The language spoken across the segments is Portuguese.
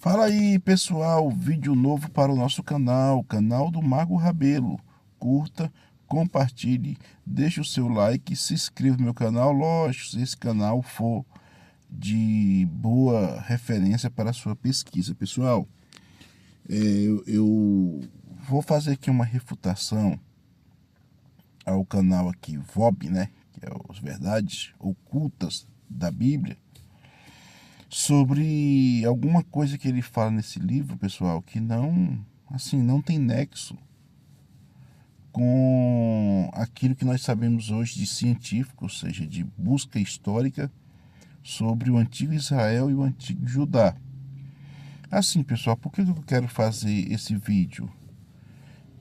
Fala aí, pessoal, vídeo novo para o nosso canal do Mago Rabelo. Curta, compartilhe, deixe o seu like, se inscreva no meu canal, lógico, se esse canal for de boa referência para a sua pesquisa. Pessoal, eu vou fazer aqui uma refutação ao canal aqui VOB, né, que é as Verdades Ocultas da Bíblia, sobre alguma coisa que ele fala nesse livro, pessoal, que não tem nexo com aquilo que nós sabemos hoje de científico, ou seja, de busca histórica sobre o antigo Israel e o antigo Judá. Assim, pessoal, por que eu quero fazer esse vídeo?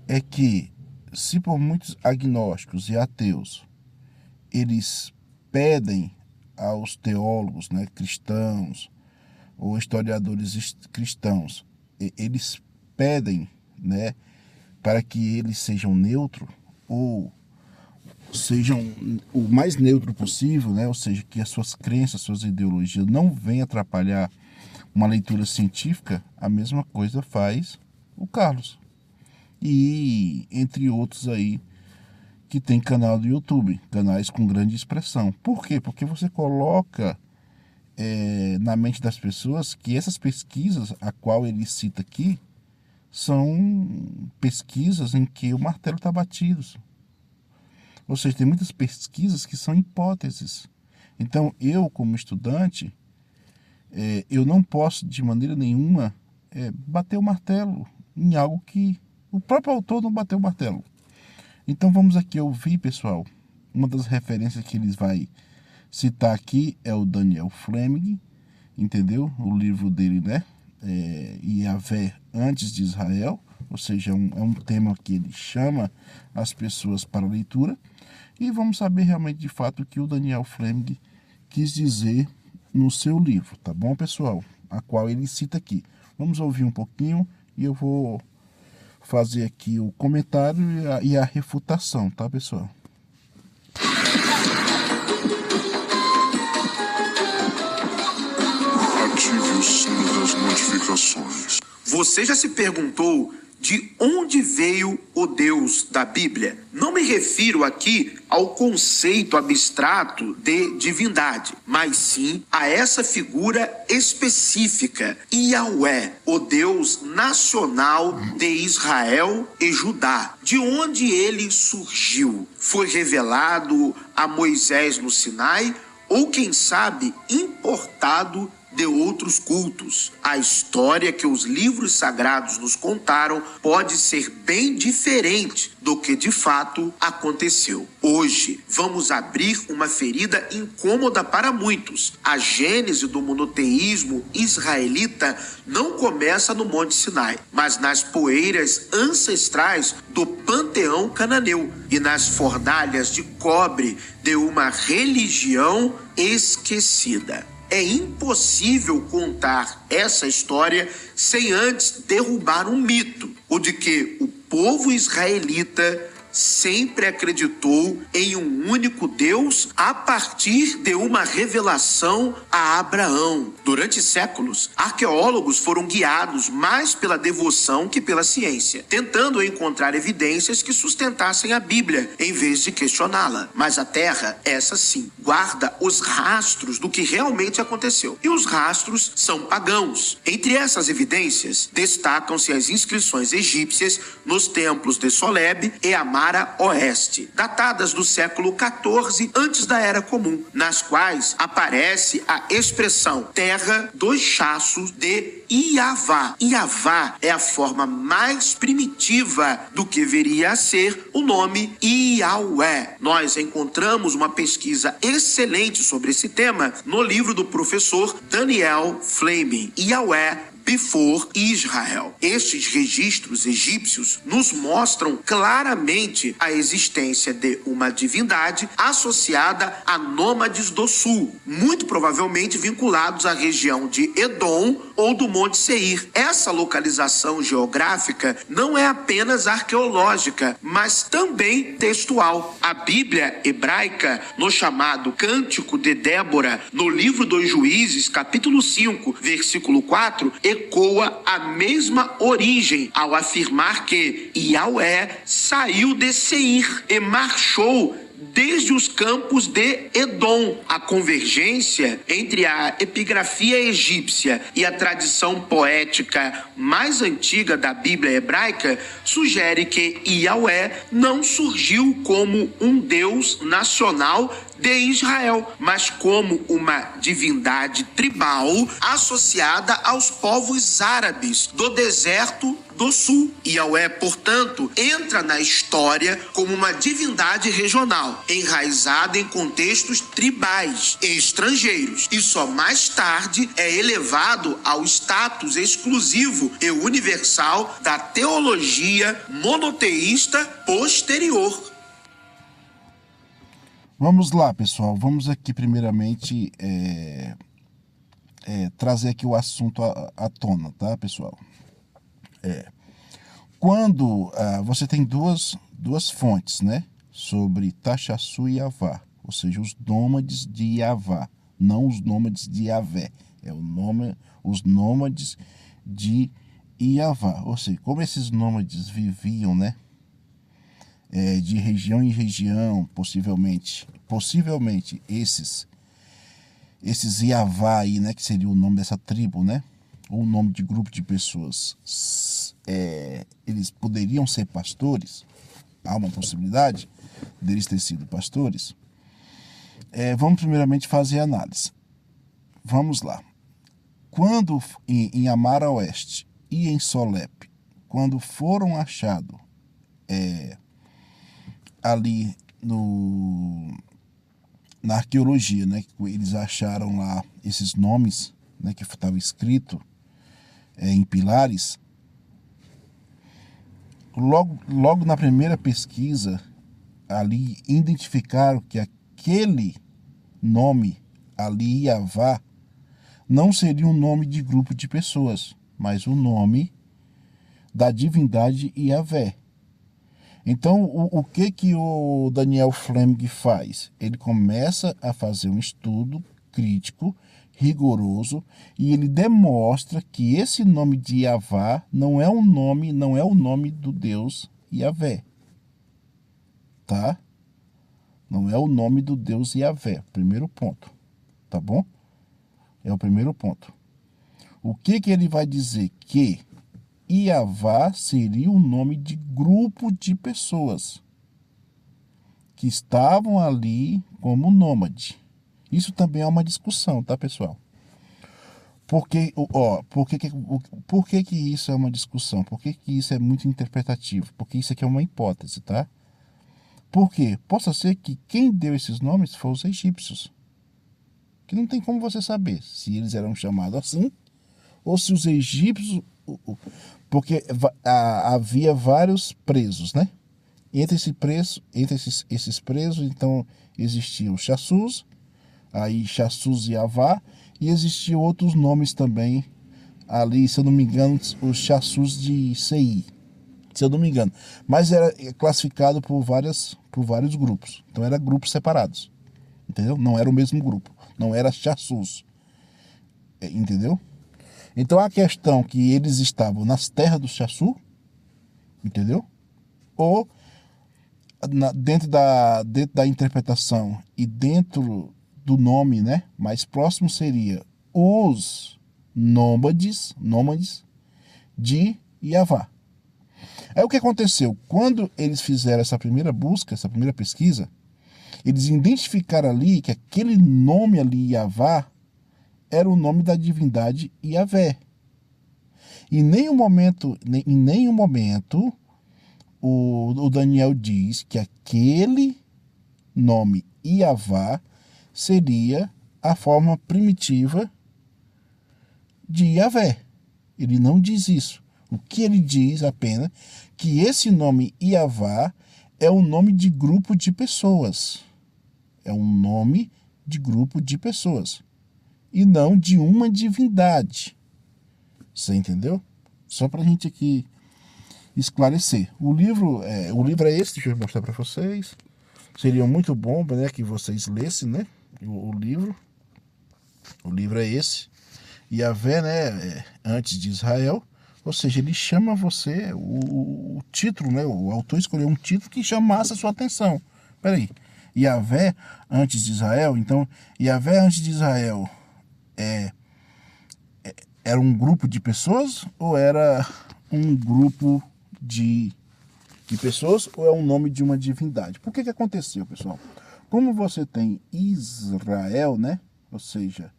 É que, se por muitos agnósticos e ateus, eles pedem aos teólogos, né, cristãos ou historiadores cristãos, eles pedem, né, para que eles sejam neutros ou sejam o mais neutro possível, né, ou seja, que as suas crenças, suas ideologias não venham atrapalhar uma leitura científica. A mesma coisa faz o Carlos e entre outros aí que tem canal do YouTube, canais com grande expressão. Por quê? Porque você coloca na mente das pessoas que essas pesquisas, a qual ele cita aqui, são pesquisas em que o martelo está batido. Ou seja, tem muitas pesquisas que são hipóteses. Então, eu, como estudante, eu não posso, de maneira nenhuma, bater o martelo em algo que o próprio autor não bateu o martelo. Então vamos aqui ouvir, pessoal, uma das referências que eles vai citar aqui é o Daniel Fleming, entendeu? O livro dele, né? Yahvé antes de Israel, ou seja, é um tema que ele chama as pessoas para a leitura. E vamos saber realmente, de fato, o que o Daniel Fleming quis dizer no seu livro, tá bom, pessoal? A qual ele cita aqui. Vamos ouvir um pouquinho e eu vou fazer aqui o comentário e a refutação, tá, pessoal? Ative o sino das notificações. Você já se perguntou de onde veio o Deus da Bíblia? Não me refiro aqui ao conceito abstrato de divindade, mas sim a essa figura específica, Yahvé, o Deus nacional de Israel e Judá. De onde ele surgiu? Foi revelado a Moisés no Sinai ou, quem sabe, importado de outros cultos? A história que os livros sagrados nos contaram pode ser bem diferente do que de fato aconteceu. Hoje vamos abrir uma ferida incômoda para muitos. A gênese do monoteísmo israelita não começa no Monte Sinai, mas nas poeiras ancestrais do panteão cananeu e nas fornalhas de cobre de uma religião esquecida. É impossível contar essa história sem antes derrubar um mito, o de que o povo israelita sempre acreditou em um único Deus a partir de uma revelação a Abraão. Durante séculos, arqueólogos foram guiados mais pela devoção que pela ciência, tentando encontrar evidências que sustentassem a Bíblia, em vez de questioná-la. Mas a terra, essa sim, guarda os rastros do que realmente aconteceu. E os rastros são pagãos. Entre essas evidências, destacam-se as inscrições egípcias nos templos de Soleb e Amara Oeste, datadas do século XIV antes da Era Comum, nas quais aparece a expressão terra dos chassos de Iavá. Iavá é a forma mais primitiva do que viria a ser o nome Yahvé. Nós encontramos uma pesquisa excelente sobre esse tema no livro do professor Daniel Fleming, Yahvé Before Israel. Estes registros egípcios nos mostram claramente a existência de uma divindade associada a nômades do sul, muito provavelmente vinculados à região de Edom ou do Monte Seir. Essa localização geográfica não é apenas arqueológica, mas também textual. A Bíblia hebraica, no chamado Cântico de Débora, no livro dos Juízes, capítulo 5, versículo 4, ecoa a mesma origem ao afirmar que Yahweh saiu de Seir e marchou desde os campos de Edom. A convergência entre a epigrafia egípcia e a tradição poética mais antiga da Bíblia hebraica sugere que Yahweh não surgiu como um Deus nacional de Israel, mas como uma divindade tribal associada aos povos árabes do deserto do sul. Yahweh, portanto, entra na história como uma divindade regional, enraizada em contextos tribais e estrangeiros, e só mais tarde é elevado ao status exclusivo e universal da teologia monoteísta posterior. Vamos lá, pessoal. Vamos aqui primeiramente trazer aqui o assunto à tona, tá, pessoal? Quando você tem duas fontes, né, sobre Tachassu e Yavá, ou seja, os nômades de Yavá, não os nômades de Yavé, os nômades de Yavá, ou seja, como esses nômades viviam, né, de região em região, possivelmente esses Yavá aí, né, que seria o nome dessa tribo, né, ou o nome de grupo de pessoas, eles poderiam ser pastores, há uma possibilidade deles ter sido pastores. Vamos primeiramente fazer a análise. Vamos lá. Quando em Amara Oeste e em Solep, quando foram achados ali na arqueologia, né, eles acharam lá esses nomes, né, que estava escrito em pilares. Logo na primeira pesquisa, ali identificaram que aquele nome ali, Yavá, não seria um nome de grupo de pessoas, mas o nome da divindade Yahvé. Então, o que o Daniel Fleming faz? Ele começa a fazer um estudo crítico, rigoroso, e ele demonstra que esse nome de Yavá não é o nome do Deus Yahvé, tá? Não é o nome do Deus Yahvé, primeiro ponto, tá bom? É o primeiro ponto. O que ele vai dizer? Que Yavá seria o nome de grupo de pessoas que estavam ali como nômade. Isso também é uma discussão, tá, pessoal? Por que isso é uma discussão? Por que isso é muito interpretativo? Porque isso aqui é uma hipótese, tá? Por quê? Possa ser que quem deu esses nomes foram os egípcios. Que não tem como você saber se eles eram chamados assim ou se os egípcios... Porque havia vários presos, né? Entre esses presos, então, existiam os Chassus, aí Chassus e Yavá, e existiam outros nomes também, ali, se eu não me engano, os Chassus de Seir, se eu não me engano. Mas era classificado por vários grupos, então eram grupos separados, entendeu? Não era o mesmo grupo, não era Chassus, entendeu? Então a questão que eles estavam nas terras do Chassu, entendeu? Ou dentro da interpretação e dentro do nome, né, mais próximo seria os nômades de Yavá. Aí o que aconteceu? Quando eles fizeram essa primeira busca, essa primeira pesquisa, eles identificaram ali que aquele nome ali, Yavá, era o nome da divindade Yahvé. Em nenhum momento o Daniel diz que aquele nome Yavá seria a forma primitiva de Yahvé. Ele não diz isso. O que ele diz apenas que esse nome Yavá é um nome de grupo de pessoas. É um nome de grupo de pessoas. E não de uma divindade. Você entendeu? Só para a gente aqui esclarecer. O livro é esse, deixa eu mostrar para vocês. Seria muito bom, né, que vocês lessem, né, o livro. O livro é esse. Yahvé, né, antes de Israel, ou seja, ele chama você, o título, né, o autor escolheu um título que chamasse a sua atenção. Peraí, Yahvé antes de Israel, então, Yahvé antes de Israel era um grupo de pessoas ou era um grupo de pessoas ou é um nome de uma divindade? Por que aconteceu, pessoal? Como você tem Israel, né, ou seja,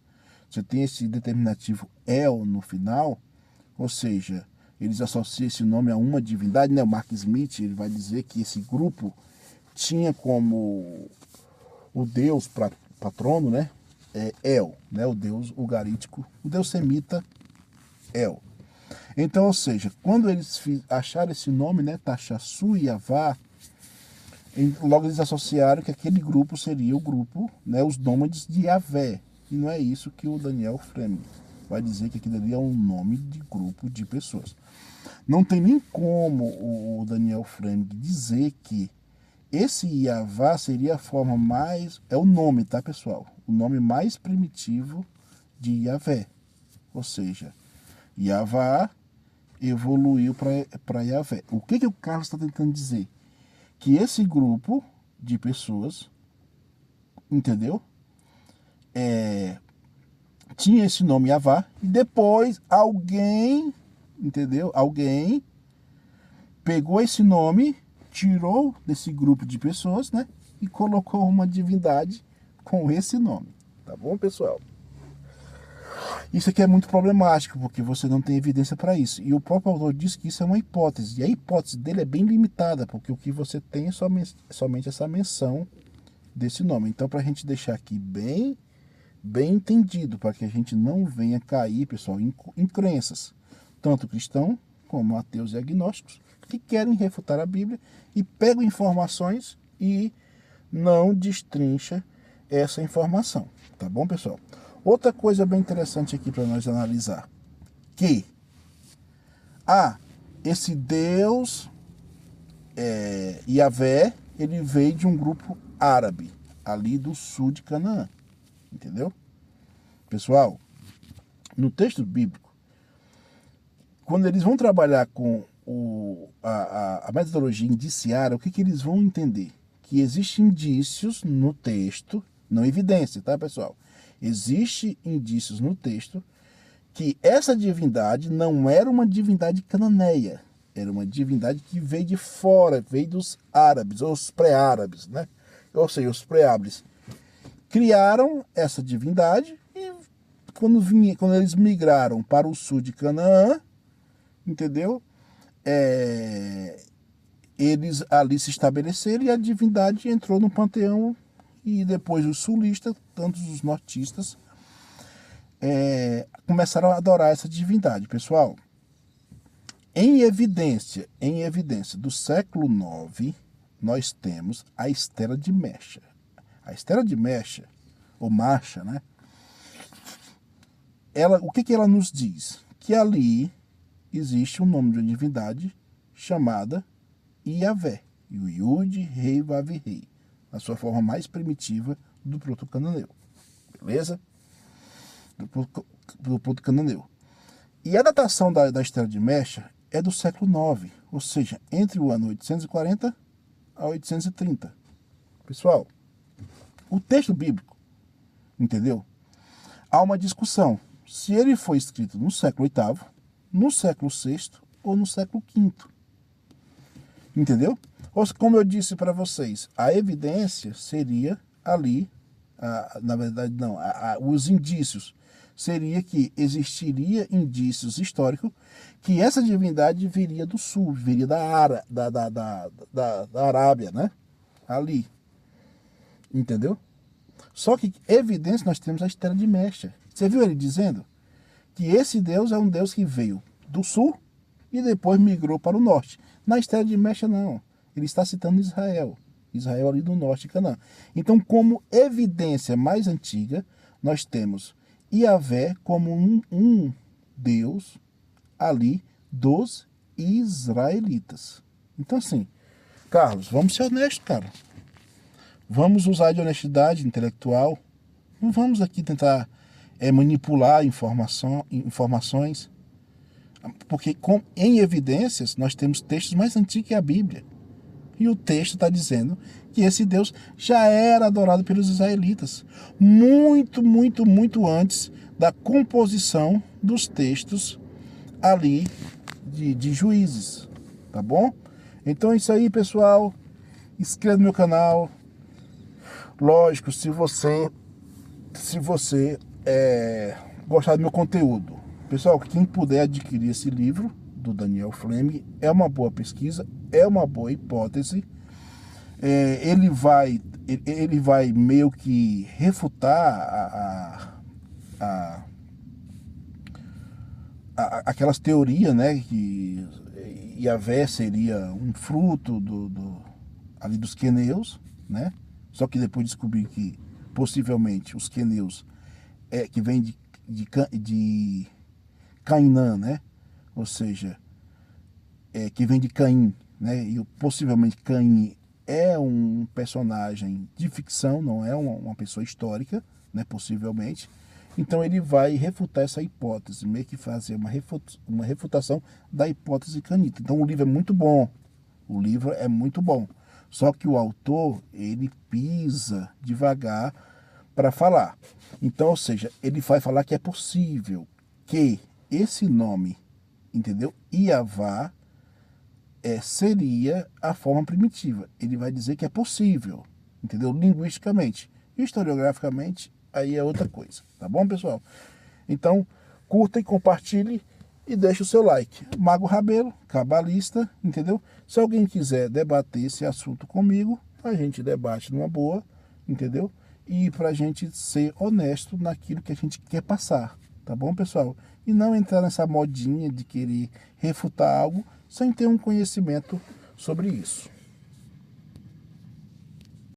você tem esse determinativo El no final, ou seja, eles associam esse nome a uma divindade, né? O Mark Smith ele vai dizer que esse grupo tinha como o deus patrono, né? El, né? O deus ugarítico, o deus semita El. Então, ou seja, quando eles acharam esse nome, né? Tachassu e Yavá, logo eles associaram que aquele grupo seria o grupo, né? Os nômades de Yahvé. E não é isso que o Daniel Fleming vai dizer, que aquilo ali é um nome de grupo de pessoas. Não tem nem como o Daniel Fleming dizer que esse Yavá seria a forma mais... É o nome, tá, pessoal? O nome mais primitivo de Yahvé. Ou seja, Yavá evoluiu para Yahvé. O que o Carlos está tentando dizer? Que esse grupo de pessoas, entendeu? Tinha esse nome Yavá, e depois alguém, entendeu? Alguém pegou esse nome, tirou desse grupo de pessoas, né? E colocou uma divindade com esse nome. Tá bom, pessoal? Isso aqui é muito problemático, porque você não tem evidência para isso. E o próprio autor diz que isso é uma hipótese. E a hipótese dele é bem limitada, porque o que você tem é somente essa menção desse nome. Então, para a gente deixar aqui bem entendido, para que a gente não venha cair, pessoal, em crenças, tanto cristão como ateus e agnósticos, que querem refutar a Bíblia e pegam informações e não destrincha essa informação. Tá bom, pessoal? Outra coisa bem interessante aqui para nós analisar, que esse Deus Yahvé, ele veio de um grupo árabe, ali do sul de Canaã. Entendeu? Pessoal, no texto bíblico, quando eles vão trabalhar com a metodologia indiciária, o que eles vão entender? Que existem indícios no texto, não evidência, tá, pessoal? Existem indícios no texto que essa divindade não era uma divindade cananeia, era uma divindade que veio de fora, veio dos árabes, ou os pré-árabes, né? Ou seja, os pré-árabes criaram essa divindade e quando eles migraram para o sul de Canaã, entendeu? Eles ali se estabeleceram e a divindade entrou no panteão, e depois os sulistas, tanto os nortistas, começaram a adorar essa divindade. Pessoal, em evidência do século IX, nós temos a Estela de Mecha. A Estela de Mecha, ou Marcha, né? O que ela nos diz? Que ali existe um nome de uma divindade chamada Yahvé, Yud, Rei, Vav, Rei, na sua forma mais primitiva do proto-cananeu. Beleza? Do proto-cananeu. E a datação da Estela de Mecha é do século IX, ou seja, entre o ano 840 a 830. Pessoal, o texto bíblico, entendeu? Há uma discussão se ele foi escrito no século VIII, no século VI ou no século V. Entendeu? Como eu disse para vocês, a evidência seria ali, na verdade não, os indícios seria que existiria indícios históricos que essa divindade viria do sul, viria da Arábia, né? Ali. Entendeu? Só que evidência nós temos a Estela de Mecha. Você viu ele dizendo que esse Deus é um Deus que veio do sul e depois migrou para o norte. Na Estela de Mecha não. Ele está citando Israel. Israel ali do norte de Canaã. Então, como evidência mais antiga, nós temos Yahvé como um Deus ali dos israelitas. Então, assim, Carlos, vamos ser honestos, cara. Vamos usar de honestidade intelectual. Não vamos aqui tentar manipular informações, porque em evidências nós temos textos mais antigos que a Bíblia. E o texto está dizendo que esse Deus já era adorado pelos israelitas, muito, muito, muito antes da composição dos textos ali de Juízes, tá bom? Então é isso aí, pessoal. Inscreva no meu canal. Lógico, se você gostar do meu conteúdo. Pessoal, quem puder adquirir esse livro do Daniel Fleming, é uma boa pesquisa, é uma boa hipótese. Ele vai meio que refutar aquelas teorias, né, que Yahvé seria um fruto ali dos queneus, né? Só que depois descobri que possivelmente os queneus que vem de Cainã, né? Ou seja, que vem de Caim, né? E possivelmente Caim é um personagem de ficção, não é uma pessoa histórica, né? Possivelmente. Então ele vai refutar essa hipótese, meio que fazer uma refutação da hipótese canita. Então o livro é muito bom. O livro é muito bom. Só que o autor, ele pisa devagar para falar. Então, ou seja, ele vai falar que é possível que esse nome, entendeu? Iavá seria a forma primitiva. Ele vai dizer que é possível, entendeu? Linguisticamente. Historiograficamente, aí é outra coisa. Tá bom, pessoal? Então, curta e compartilhe e deixe o seu like. Mago Rabelo, cabalista, entendeu? Se alguém quiser debater esse assunto comigo, a gente debate numa boa, entendeu? E pra gente ser honesto naquilo que a gente quer passar, tá bom, pessoal? E não entrar nessa modinha de querer refutar algo sem ter um conhecimento sobre isso.